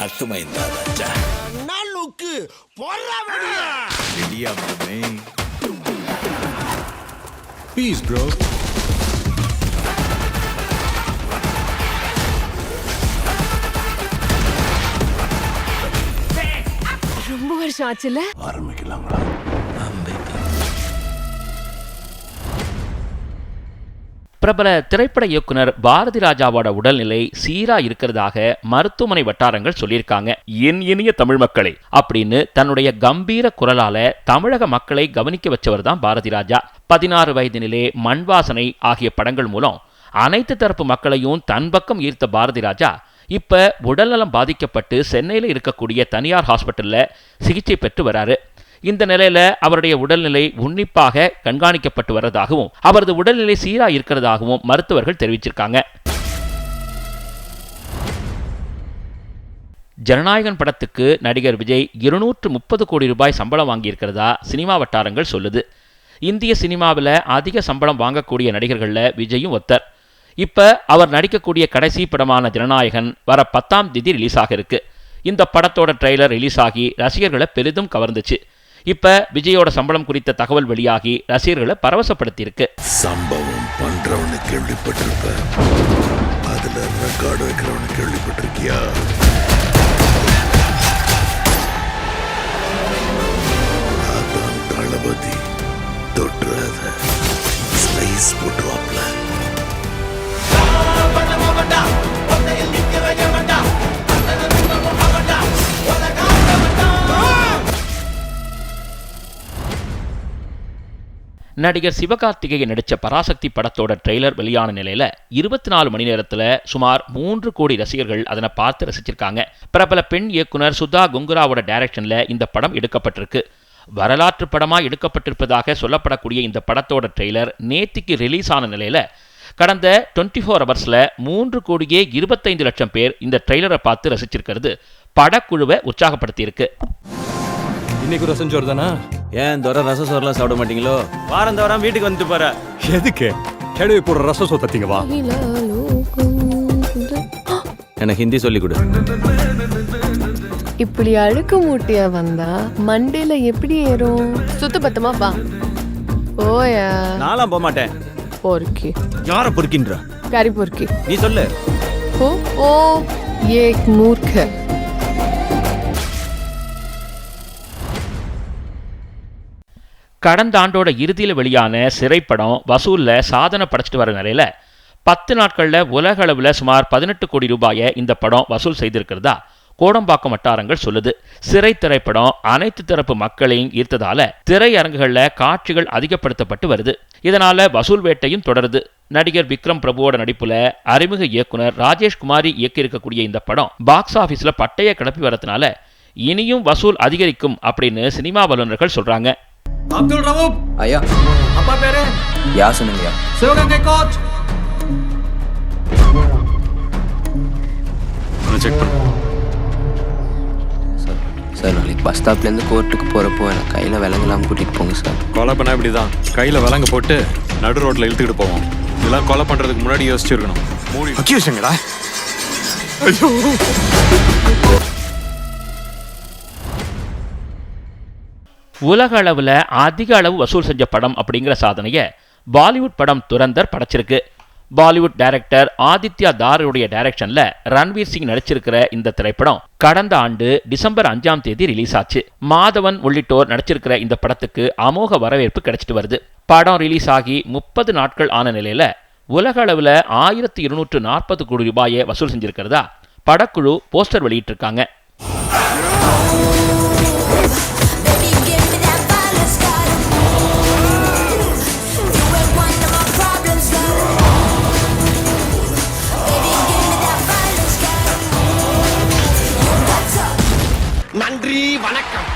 అర్థమైందా రాజా? నాలుగు పోరా రెడీయా మమ్మీ? Peace, bro. ரொம்ப வருஷம் ஆச்சுல. ஆரம்பிக்கலாங்களா? பிரபல திரைப்பட இயக்குனர் பாரதி ராஜாவோட உடல்நிலை சீரா இருக்கிறதாக மருத்துவமனை வட்டாரங்கள் சொல்லியிருக்காங்க. என் இனிய தமிழ் மக்களே அப்படின்னு தன்னுடைய கம்பீர குரலால தமிழக மக்களை கவனிக்க வச்சவர் தான் பாரதி ராஜா. 16 வயதினிலே மண்வாசனை ஆகிய படங்கள் மூலம் அனைத்து தரப்பு மக்களையும் தன் பக்கம் ஈர்த்த பாரதி ராஜா இப்ப உடல்நலம் பாதிக்கப்பட்டு சென்னையில் இருக்கக்கூடிய தனியார் ஹாஸ்பிட்டல்ல சிகிச்சை பெற்று வராரு. இந்த நிலையில அவருடைய உடல்நிலை உன்னிப்பாக கண்காணிக்கப்பட்டு வருவதாகவும் அவரது உடல்நிலை சீரா இருக்கிறதாகவும் மருத்துவர்கள் தெரிவிச்சிருக்காங்க. ஜனநாயகன் படத்துக்கு நடிகர் விஜய் 230 கோடி ரூபாய் சம்பளம் வாங்கியிருக்கிறதா சினிமா வட்டாரங்கள் சொல்லுது. இந்திய சினிமாவில் அதிக சம்பளம் வாங்கக்கூடிய நடிகர்களில் விஜயும் ஒருத்தர். இப்ப அவர் நடிக்கக்கூடிய கடைசி படமான ஜனநாயகன் வர 10ஆம் தேதி ரிலீஸ் ஆக இருக்கு. இந்த படத்தோட ட்ரெய்லர் ரிலீஸ் ஆகி ரசிகர்களை பெரிதும் கவர்ந்துச்சு. இப்ப விஜயோட சம்பளம் குறித்த தகவல் வெளியாகி ரசிகர்களை பரவசப்படுத்தி இருக்கு. சம்பவம் பண்றவனு கேள்விப்பட்டிருப்ப, அதுல ரெக்கார்டு வைக்கிறவனு கேள்விப்பட்டிருக்கியா? அதான் தளபதி தொட்டுறத ஸ்லைஸ் போட்டுவாப்ல. நடிகர் சிவகார்த்திகேயன் நடித்த பராசக்தி படத்தோட ட்ரெய்லர் வெளியான நிலையில 24 மணி நேரத்தில் சுமார் 3 கோடி ரசிகர்கள் அதனை பார்த்து ரசிச்சிருக்காங்க. பிரபல பெண் இயக்குனர் சுதா குங்குராவோட டைரக்ஷன்ல இந்த படம் எடுக்கப்பட்டிருக்கு. வரலாற்று படமாக எடுக்கப்பட்டிருப்பதாக சொல்லப்படக்கூடிய இந்த படத்தோட ட்ரெய்லர் நேத்திக்கு ரிலீஸ் ஆன நிலையில கடந்த 24 ஹவர்ஸ்ல 3 கோடியே 25 லட்சம் பேர் இந்த ட்ரெய்லரை பார்த்து ரசிச்சிருக்கிறது படக்குழுவை உற்சாகப்படுத்தியிருக்கு. இன்னைக்கு ரசம் சோறு தானா? ஏன் தோற ரச சோறுலாம் சாப்பிட மாட்டீங்களோ? வாரம் தோறாம வீட்டுக்கு வந்துட்டு போற. எதுக்கு கேள்வி போடுற ரச சோறு தத்திங்க வா. எனக்கு ஹிந்தி சொல்லி கொடு. இப்படி அழுக்கு மூட்டையா வந்தா மண்டையில எப்படி ஏறும்? சுத்த பத்தமா வா. ஓயா நான்லாம் போக மாட்டேன். பொறுக்கி. யார பொறுக்கின்ற? கறி பொறுக்கி. நீ சொல்லு. ஓ ஏக் மூர்க்க. கடந்த ஆண்டோட இறுதியில் வெளியான சிறைப்படம் வசூலில் சாதனை படைச்சிட்டு வர நிலையில் 10 நாட்களில் உலக அளவில் சுமார் 18 கோடி ரூபாயை இந்த படம் வசூல் செய்திருக்கிறதா கோடம்பாக்கம் வட்டாரங்கள் சொல்லுது. சிறை திரைப்படம் அனைத்து தரப்பு மக்களையும் ஈர்த்ததால திரையரங்குகளில் காட்சிகள் அதிகப்படுத்தப்பட்டு வருது. இதனால வசூல் வேட்டையும் தொடருது. நடிகர் விக்ரம் பிரபுவோட நடிப்புல அறிமுக இயக்குனர் ராஜேஷ் குமாரி இயக்கியிருக்கக்கூடிய இந்த படம் பாக்ஸ் ஆபீஸ்ல பட்டைய கிளப்பி வரதுனால இனியும் வசூல் அதிகரிக்கும் அப்படின்னு சினிமா வல்லுநர்கள் சொல்றாங்க. அப்துல் ரவூப் ஐயா. அப்பா பேரு? யார் சொன்னீங்க? சிவகங்கை கோச். செக் பண்ணு. சார் நாளைக்கு பஸ் ஸ்டாப்லேருந்து கோர்ட்டுக்கு போகிறப்போ எனக்கு கையில் விலங்கெல்லாம் கூட்டிகிட்டு போங்க சார். கொலை பண்ணா இப்படி தான் கையில் விலங்கு போட்டு நடு ரோட்டில் இழுத்துக்கிட்டு போவோம். இதெல்லாம் கொலை பண்ணுறதுக்கு முன்னாடி யோசிச்சிருக்கணும். மூடி அக்யூஷங்கடா. ஐயோ. உலக அளவில் அதிக அளவு வசூல் செஞ்ச படம் அப்படிங்கிற சாதனையை பாலிவுட் படம் துரந்தர் படைச்சிருக்கு. பாலிவுட் டைரக்டர் ஆதித்யா தாருடைய டைரக்ஷன்ல ரன்வீர் சிங் நடிச்சிருக்கிற இந்த திரைப்படம் கடந்த ஆண்டு டிசம்பர் 5ஆம் தேதி ரிலீஸ் ஆச்சு. மாதவன் உள்ளிட்டோர் நடிச்சிருக்கிற இந்த படத்துக்கு அமோக வரவேற்பு கிடைச்சிட்டு வருது. படம் ரிலீஸ் ஆகி 30 நாட்கள் ஆன நிலையில உலக அளவில் 1240 கோடி ரூபாயை வசூல் செஞ்சிருக்கிறதா படக்குழு போஸ்டர் வெளியிட்டிருக்காங்க. நன்றி, வணக்கம்.